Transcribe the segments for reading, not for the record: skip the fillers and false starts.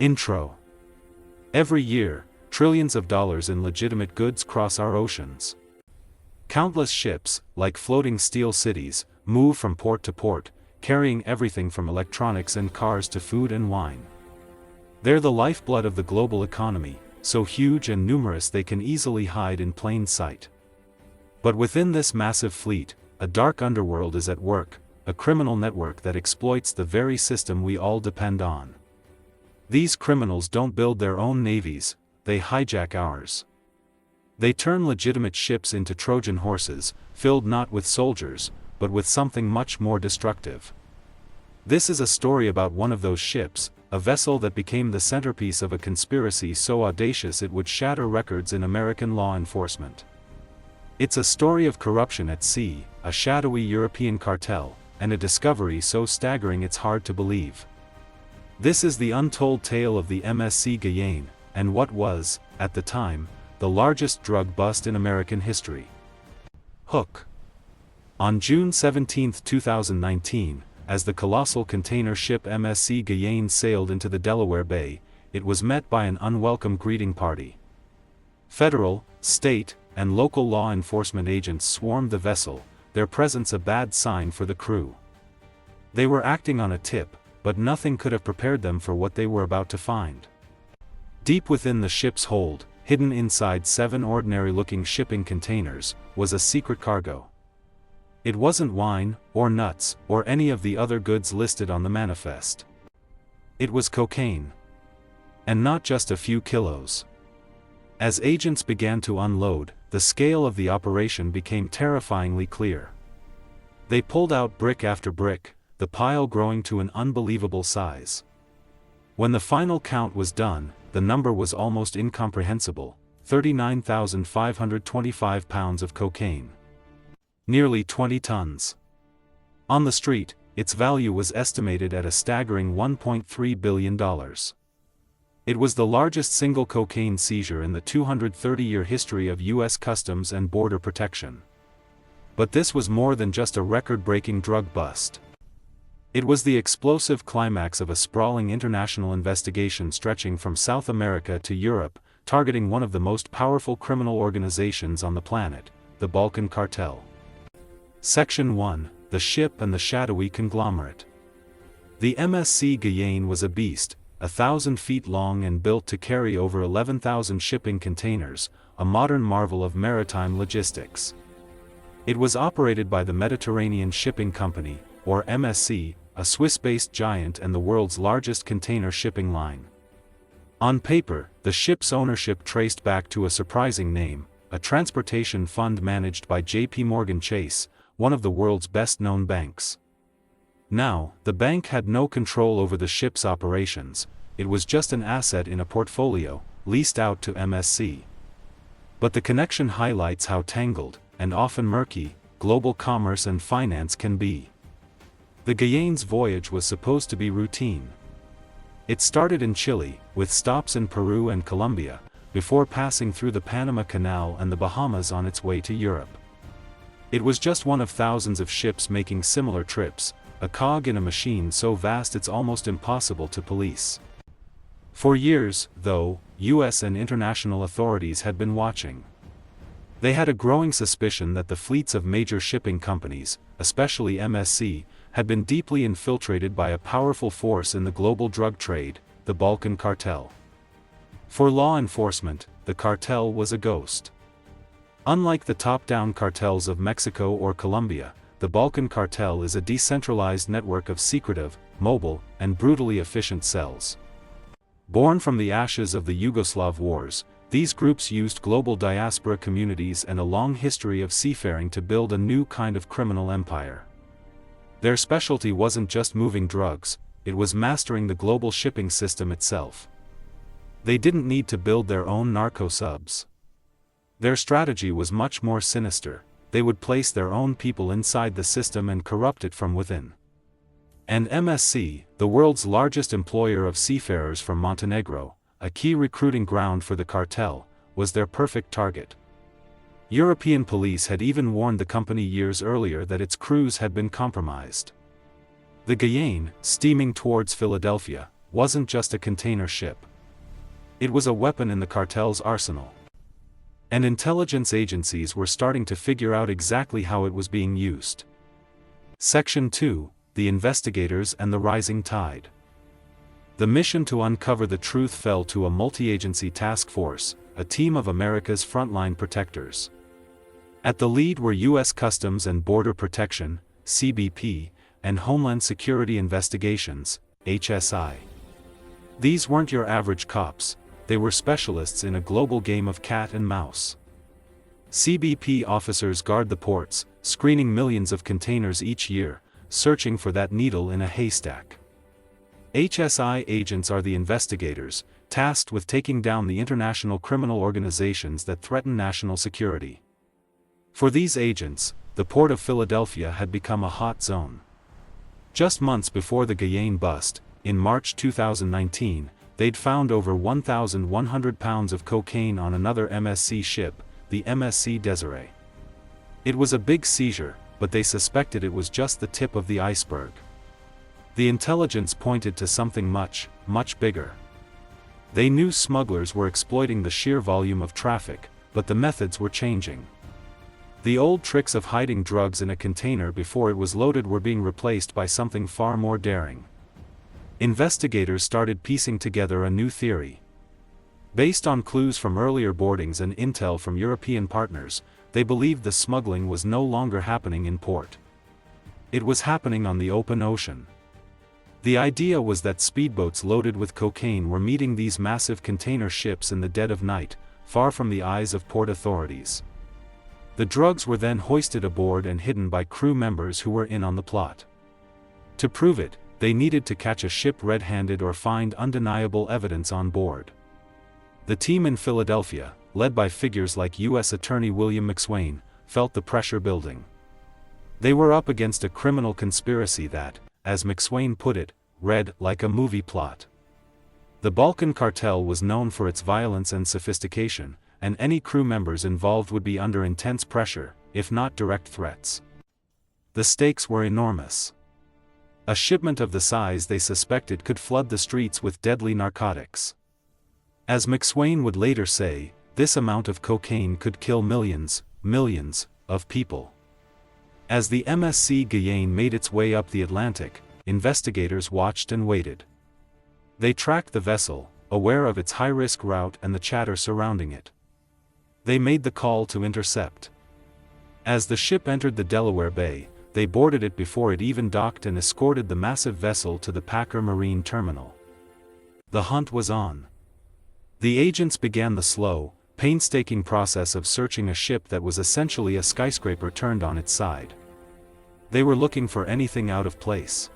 Intro. Every year, trillions of dollars in legitimate goods cross our oceans. Countless ships, like floating steel cities, move from port to port, carrying everything from electronics and cars to food and wine. They're the lifeblood of the global economy, so huge and numerous they can easily hide in plain sight. But within this massive fleet, a dark underworld is at work, a criminal network that exploits the very system we all depend on. These criminals don't build their own navies, they hijack ours. They turn legitimate ships into Trojan horses, filled not with soldiers, but with something much more destructive. This is a story about one of those ships, a vessel that became the centerpiece of a conspiracy so audacious it would shatter records in American law enforcement. It's a story of corruption at sea, a shadowy European cartel, and a discovery so staggering it's hard to believe. This is the untold tale of the MSC Guyane, and what was, at the time, the largest drug bust in American history. Hook. On June 17, 2019, as the colossal container ship MSC Guyane sailed into the Delaware Bay, it was met by an unwelcome greeting party. Federal, state, and local law enforcement agents swarmed the vessel, their presence a bad sign for the crew. They were acting on a tip, but nothing could have prepared them for what they were about to find. Deep within the ship's hold, hidden inside 7 ordinary-looking shipping containers, was a secret cargo. It wasn't wine, or nuts, or any of the other goods listed on the manifest. It was cocaine. And not just a few kilos. As agents began to unload, the scale of the operation became terrifyingly clear. They pulled out brick after brick, the pile growing to an unbelievable size. When the final count was done, the number was almost incomprehensible: 39,525 pounds of cocaine. Nearly 20 tons. On the street, its value was estimated at a staggering $1.3 billion. It was the largest single cocaine seizure in the 230-year history of U.S. Customs and Border Protection. But this was more than just a record-breaking drug bust. It was the explosive climax of a sprawling international investigation stretching from South America to Europe, targeting one of the most powerful criminal organizations on the planet, the Balkan Cartel. Section 1: The Ship and the Shadowy Conglomerate. The MSC Guyane was a beast, 1,000 feet long and built to carry over 11,000 shipping containers, a modern marvel of maritime logistics. It was operated by the Mediterranean Shipping Company, or MSC, a Swiss-based giant and the world's largest container shipping line. On paper, the ship's ownership traced back to a surprising name, a transportation fund managed by J.P. Chase, one of the world's best-known banks. Now, the bank had no control over the ship's operations, it was just an asset in a portfolio, leased out to MSC. But the connection highlights how tangled, and often murky, global commerce and finance can be. The Guyane's voyage was supposed to be routine. It started in Chile, with stops in Peru and Colombia, before passing through the Panama Canal and the Bahamas on its way to Europe. It was just one of thousands of ships making similar trips, a cog in a machine so vast it's almost impossible to police. For years, though, U.S. and international authorities had been watching. They had a growing suspicion that the fleets of major shipping companies, especially MSC, had been deeply infiltrated by a powerful force in the global drug trade, the Balkan Cartel. For law enforcement, the cartel was a ghost. Unlike the top-down cartels of Mexico or Colombia, the Balkan Cartel is a decentralized network of secretive, mobile, and brutally efficient cells. Born from the ashes of the Yugoslav wars, these groups used global diaspora communities and a long history of seafaring to build a new kind of criminal empire. Their specialty wasn't just moving drugs, it was mastering the global shipping system itself. They didn't need to build their own narco subs. Their strategy was much more sinister: they would place their own people inside the system and corrupt it from within. And MSC, the world's largest employer of seafarers from Montenegro, a key recruiting ground for the cartel, was their perfect target. European police had even warned the company years earlier that its crews had been compromised. The Guyane, steaming towards Philadelphia, wasn't just a container ship. It was a weapon in the cartel's arsenal. And intelligence agencies were starting to figure out exactly how it was being used. Section 2, The Investigators and the Rising Tide. The mission to uncover the truth fell to a multi-agency task force, a team of America's frontline protectors. At the lead were U.S. Customs and Border Protection, CBP, and Homeland Security Investigations, HSI. These weren't your average cops, they were specialists in a global game of cat and mouse. CBP officers guard the ports, screening millions of containers each year, searching for that needle in a haystack. HSI agents are the investigators, tasked with taking down the international criminal organizations that threaten national security. For these agents, the port of Philadelphia had become a hot zone. Just months before the Guyane bust, in March 2019, they'd found over 1,100 pounds of cocaine on another MSC ship, the MSC Desiree. It was a big seizure, but they suspected it was just the tip of the iceberg. The intelligence pointed to something much, much bigger. They knew smugglers were exploiting the sheer volume of traffic, but the methods were changing. The old tricks of hiding drugs in a container before it was loaded were being replaced by something far more daring. Investigators started piecing together a new theory. Based on clues from earlier boardings and intel from European partners, they believed the smuggling was no longer happening in port. It was happening on the open ocean. The idea was that speedboats loaded with cocaine were meeting these massive container ships in the dead of night, far from the eyes of port authorities. The drugs were then hoisted aboard and hidden by crew members who were in on the plot. To prove it, they needed to catch a ship red-handed or find undeniable evidence on board. The team in Philadelphia, led by figures like U.S. Attorney William McSwain, felt the pressure building. They were up against a criminal conspiracy that, as McSwain put it, read like a movie plot. The Balkan cartel was known for its violence and sophistication, and any crew members involved would be under intense pressure, if not direct threats. The stakes were enormous. A shipment of the size they suspected could flood the streets with deadly narcotics. As McSwain would later say, this amount of cocaine could kill millions, millions, of people. As the MSC Guyane made its way up the Atlantic, investigators watched and waited. They tracked the vessel, aware of its high-risk route and the chatter surrounding it. They made the call to intercept. As the ship entered the Delaware Bay, they boarded it before it even docked and escorted the massive vessel to the Packer Marine Terminal. The hunt was on. The agents began the slow, painstaking process of searching a ship that was essentially a skyscraper turned on its side. They were looking for anything out of place.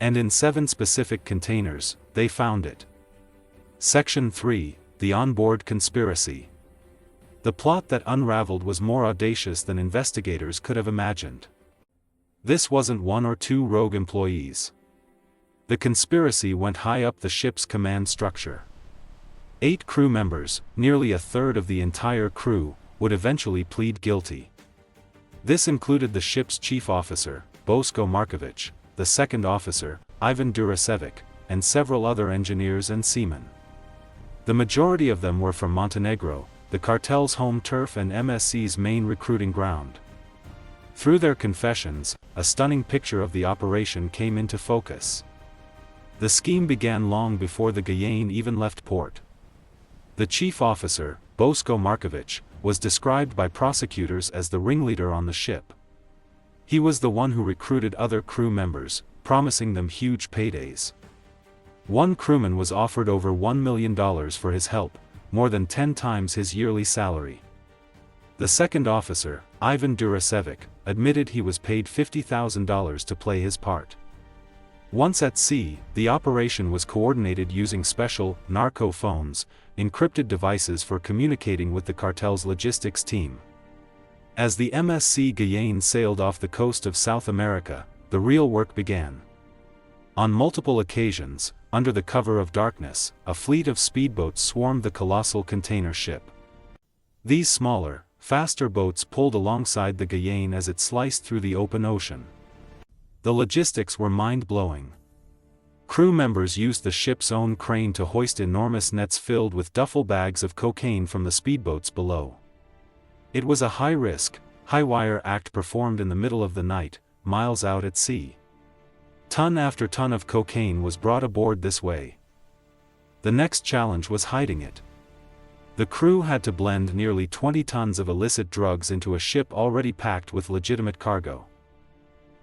And in 7 specific containers, they found it. Section 3, The Onboard Conspiracy. The plot that unraveled was more audacious than investigators could have imagined. This wasn't 1 or 2 rogue employees. The conspiracy went high up the ship's command structure. 8 crew members, nearly a third of the entire crew, would eventually plead guilty. This included the ship's chief officer, Bosko Markovic, the second officer, Ivan Durasevic, and several other engineers and seamen. The majority of them were from Montenegro, the cartel's home turf and MSC's main recruiting ground. Through their confessions, a stunning picture of the operation came into focus. The scheme began long before the Guyane even left port. The chief officer, Bosko Markovic, was described by prosecutors as the ringleader on the ship. He was the one who recruited other crew members, promising them huge paydays. One crewman was offered over $1 million for his help, more than 10 times his yearly salary. The second officer, Ivan Durasevic, admitted he was paid $50,000 to play his part. Once at sea, the operation was coordinated using special narco phones, encrypted devices for communicating with the cartel's logistics team. As the MSC Guyane sailed off the coast of South America, the real work began. On multiple occasions, under the cover of darkness, a fleet of speedboats swarmed the colossal container ship. These smaller, faster boats pulled alongside the Guyane as it sliced through the open ocean. The logistics were mind-blowing. Crew members used the ship's own crane to hoist enormous nets filled with duffel bags of cocaine from the speedboats below. It was a high-risk, high-wire act performed in the middle of the night, miles out at sea. Ton after ton of cocaine was brought aboard this way. The next challenge was hiding it. The crew had to blend nearly 20 tons of illicit drugs into a ship already packed with legitimate cargo.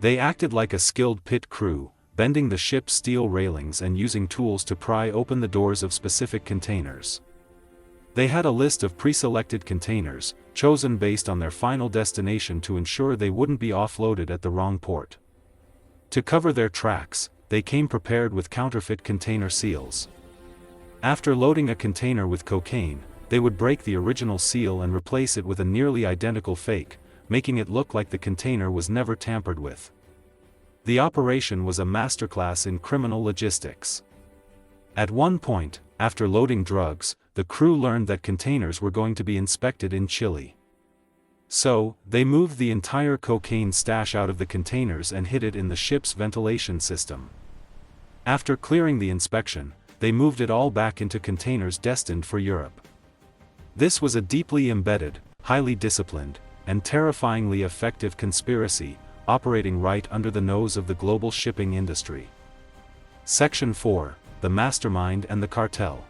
They acted like a skilled pit crew, bending the ship's steel railings and using tools to pry open the doors of specific containers. They had a list of pre-selected containers, chosen based on their final destination to ensure they wouldn't be offloaded at the wrong port. To cover their tracks, they came prepared with counterfeit container seals. After loading a container with cocaine, they would break the original seal and replace it with a nearly identical fake, making it look like the container was never tampered with. The operation was a masterclass in criminal logistics. At one point, after loading drugs, the crew learned that containers were going to be inspected in Chile. So, they moved the entire cocaine stash out of the containers and hid it in the ship's ventilation system. After clearing the inspection, they moved it all back into containers destined for Europe. This was a deeply embedded, highly disciplined, and terrifyingly effective conspiracy, operating right under the nose of the global shipping industry. Section 4: The Mastermind and the Cartel.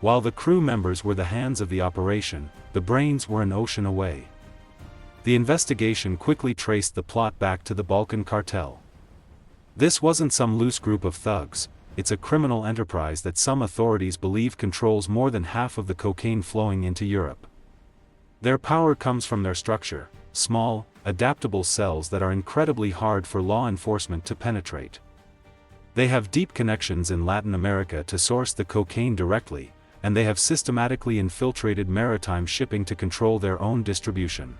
While the crew members were the hands of the operation, the brains were an ocean away. The investigation quickly traced the plot back to the Balkan Cartel. This wasn't some loose group of thugs, it's a criminal enterprise that some authorities believe controls more than half of the cocaine flowing into Europe. Their power comes from their structure: small, adaptable cells that are incredibly hard for law enforcement to penetrate. They have deep connections in Latin America to source the cocaine directly, and they have systematically infiltrated maritime shipping to control their own distribution.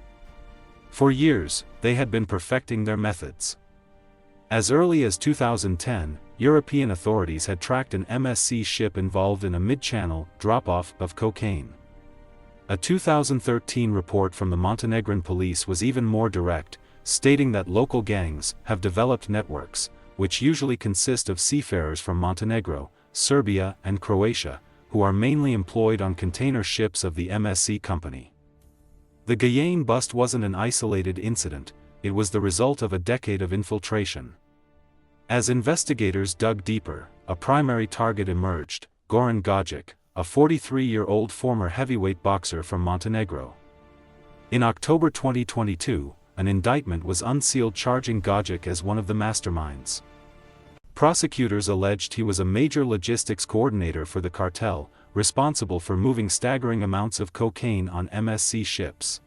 For years, they had been perfecting their methods. As early as 2010, European authorities had tracked an MSC ship involved in a mid-channel drop-off of cocaine. A 2013 report from the Montenegrin police was even more direct, stating that local gangs have developed networks, which usually consist of seafarers from Montenegro, Serbia, and Croatia, who are mainly employed on container ships of the MSC company. The Guyane bust wasn't an isolated incident, it was the result of a decade of infiltration. As investigators dug deeper, a primary target emerged: Goran Gogic, a 43-year-old former heavyweight boxer from Montenegro. In October 2022, an indictment was unsealed charging Gogic as one of the masterminds. Prosecutors alleged he was a major logistics coordinator for the cartel, responsible for moving staggering amounts of cocaine on MSC ships.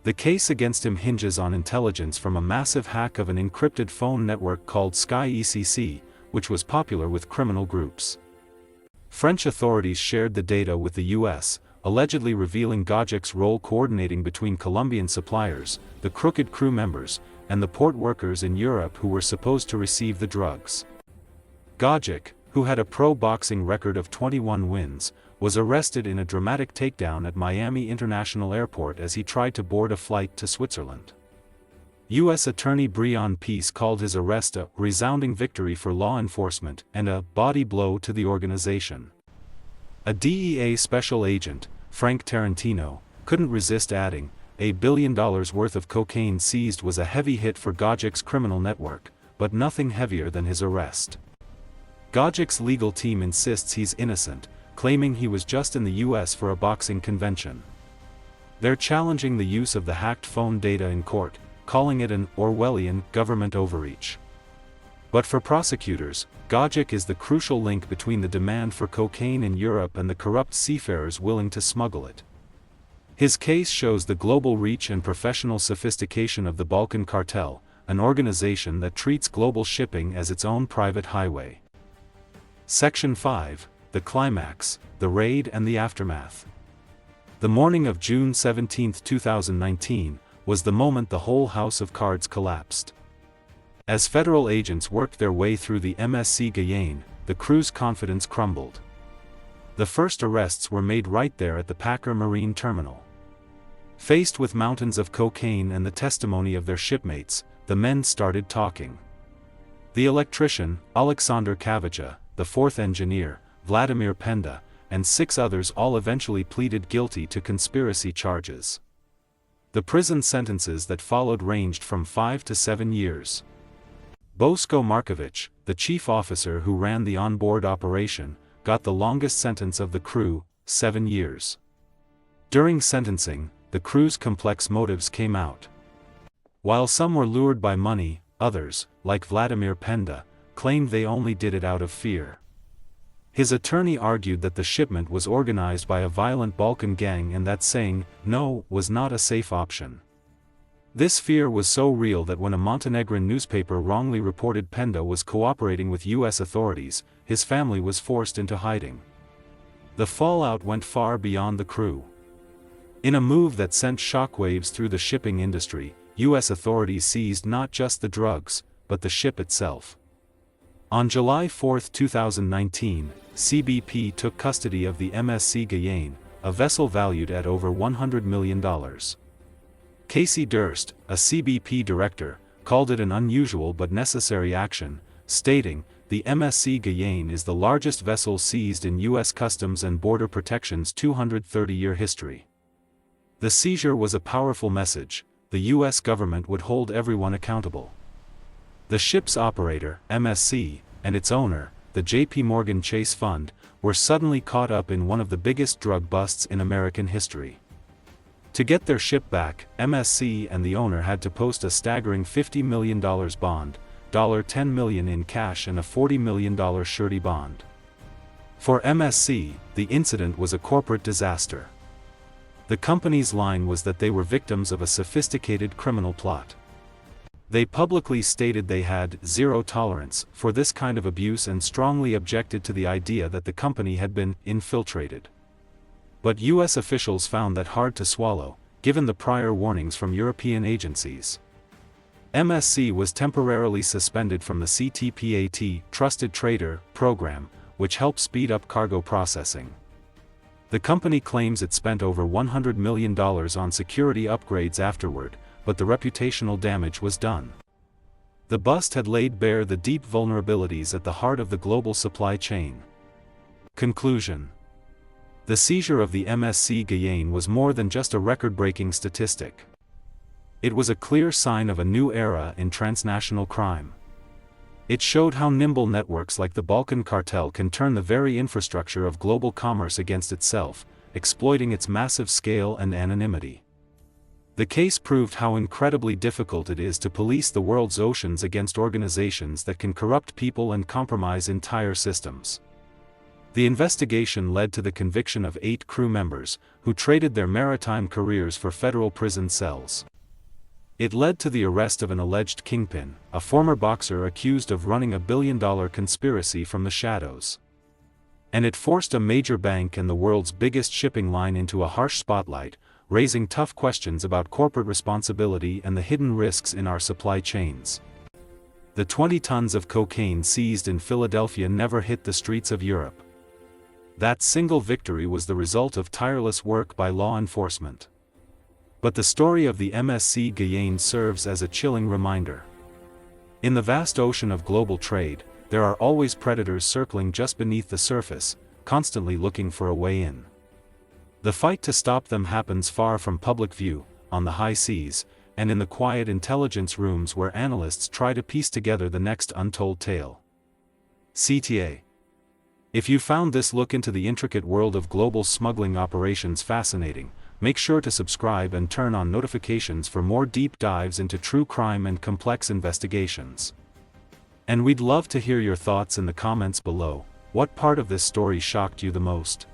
The case against him hinges on intelligence from a massive hack of an encrypted phone network called Sky ECC, which was popular with criminal groups. French authorities shared the data with the US, allegedly revealing Gogic's role coordinating between Colombian suppliers, the crooked crew members, and the port workers in Europe who were supposed to receive the drugs. Gogic, who had a pro-boxing record of 21 wins, was arrested in a dramatic takedown at Miami International Airport as he tried to board a flight to Switzerland. U.S. Attorney Breon Peace called his arrest a resounding victory for law enforcement and a body blow to the organization. A DEA special agent, Frank Tarantino, couldn't resist adding, $1 billion worth of cocaine seized was a heavy hit for Gogic's criminal network, but nothing heavier than his arrest. Gogic's legal team insists he's innocent, claiming he was just in the U.S. for a boxing convention. They're challenging the use of the hacked phone data in court, calling it an Orwellian government overreach. But for prosecutors, Gogic is the crucial link between the demand for cocaine in Europe and the corrupt seafarers willing to smuggle it. His case shows the global reach and professional sophistication of the Balkan Cartel, an organization that treats global shipping as its own private highway. Section 5: The Climax, the Raid and the Aftermath. The morning of June 17, 2019, was the moment the whole house of cards collapsed. As federal agents worked their way through the MSC Guyane, the crew's confidence crumbled. The first arrests were made right there at the Packer Marine Terminal. Faced with mountains of cocaine and the testimony of their shipmates, the men started talking. The electrician, Alexander Kavacha, the fourth engineer, Vladimir Penda, and 6 others all eventually pleaded guilty to conspiracy charges. The prison sentences that followed ranged from 5 to 7 years. Bosko Markovic, the chief officer who ran the onboard operation, got the longest sentence of the crew, 7 years. During sentencing, the crew's complex motives came out. While some were lured by money, others, like Vladimir Penda, claimed they only did it out of fear. His attorney argued that the shipment was organized by a violent Balkan gang and that saying no was not a safe option. This fear was so real that when a Montenegrin newspaper wrongly reported Penda was cooperating with U.S. authorities, his family was forced into hiding. The fallout went far beyond the crew. In a move that sent shockwaves through the shipping industry, U.S. authorities seized not just the drugs, but the ship itself. On July 4, 2019, CBP took custody of the MSC Guyane, a vessel valued at over $100 million. Casey Durst, a CBP director, called it an unusual but necessary action, stating, "The MSC Guyane is the largest vessel seized in U.S. Customs and Border Protection's 230-year history." The seizure was a powerful message: the U.S. government would hold everyone accountable. The ship's operator, MSC, and its owner, the J.P. Morgan Chase Fund, were suddenly caught up in one of the biggest drug busts in American history. To get their ship back, MSC and the owner had to post a staggering $50 million bond, $10 million in cash and a $40 million surety bond. For MSC, the incident was a corporate disaster. The company's line was that they were victims of a sophisticated criminal plot. They publicly stated they had zero tolerance for this kind of abuse and strongly objected to the idea that the company had been infiltrated. But U.S. officials found that hard to swallow, given the prior warnings from European agencies. MSC was temporarily suspended from the CTPAT Trusted Trader program, which helped speed up cargo processing. The company claims it spent over $100 million on security upgrades afterward, but the reputational damage was done. The bust had laid bare the deep vulnerabilities at the heart of the global supply chain. Conclusion: the seizure of the MSC Guyane was more than just a record-breaking statistic. It was a clear sign of a new era in transnational crime. It showed how nimble networks like the Balkan cartel can turn the very infrastructure of global commerce against itself, exploiting its massive scale and anonymity. The case proved how incredibly difficult it is to police the world's oceans against organizations that can corrupt people and compromise entire systems. The investigation led to the conviction of 8 crew members, who traded their maritime careers for federal prison cells. It led to the arrest of an alleged kingpin, a former boxer accused of running a billion-dollar conspiracy from the shadows. And it forced a major bank and the world's biggest shipping line into a harsh spotlight, raising tough questions about corporate responsibility and the hidden risks in our supply chains. The 20 tons of cocaine seized in Philadelphia never hit the streets of Europe. That single victory was the result of tireless work by law enforcement. But the story of the MSC Guyane serves as a chilling reminder. In the vast ocean of global trade, there are always predators circling just beneath the surface, constantly looking for a way in. The fight to stop them happens far from public view, on the high seas, and in the quiet intelligence rooms where analysts try to piece together the next untold tale. CTA. If you found this look into the intricate world of global smuggling operations fascinating, make sure to subscribe and turn on notifications for more deep dives into true crime and complex investigations. And we'd love to hear your thoughts in the comments below. What part of this story shocked you the most?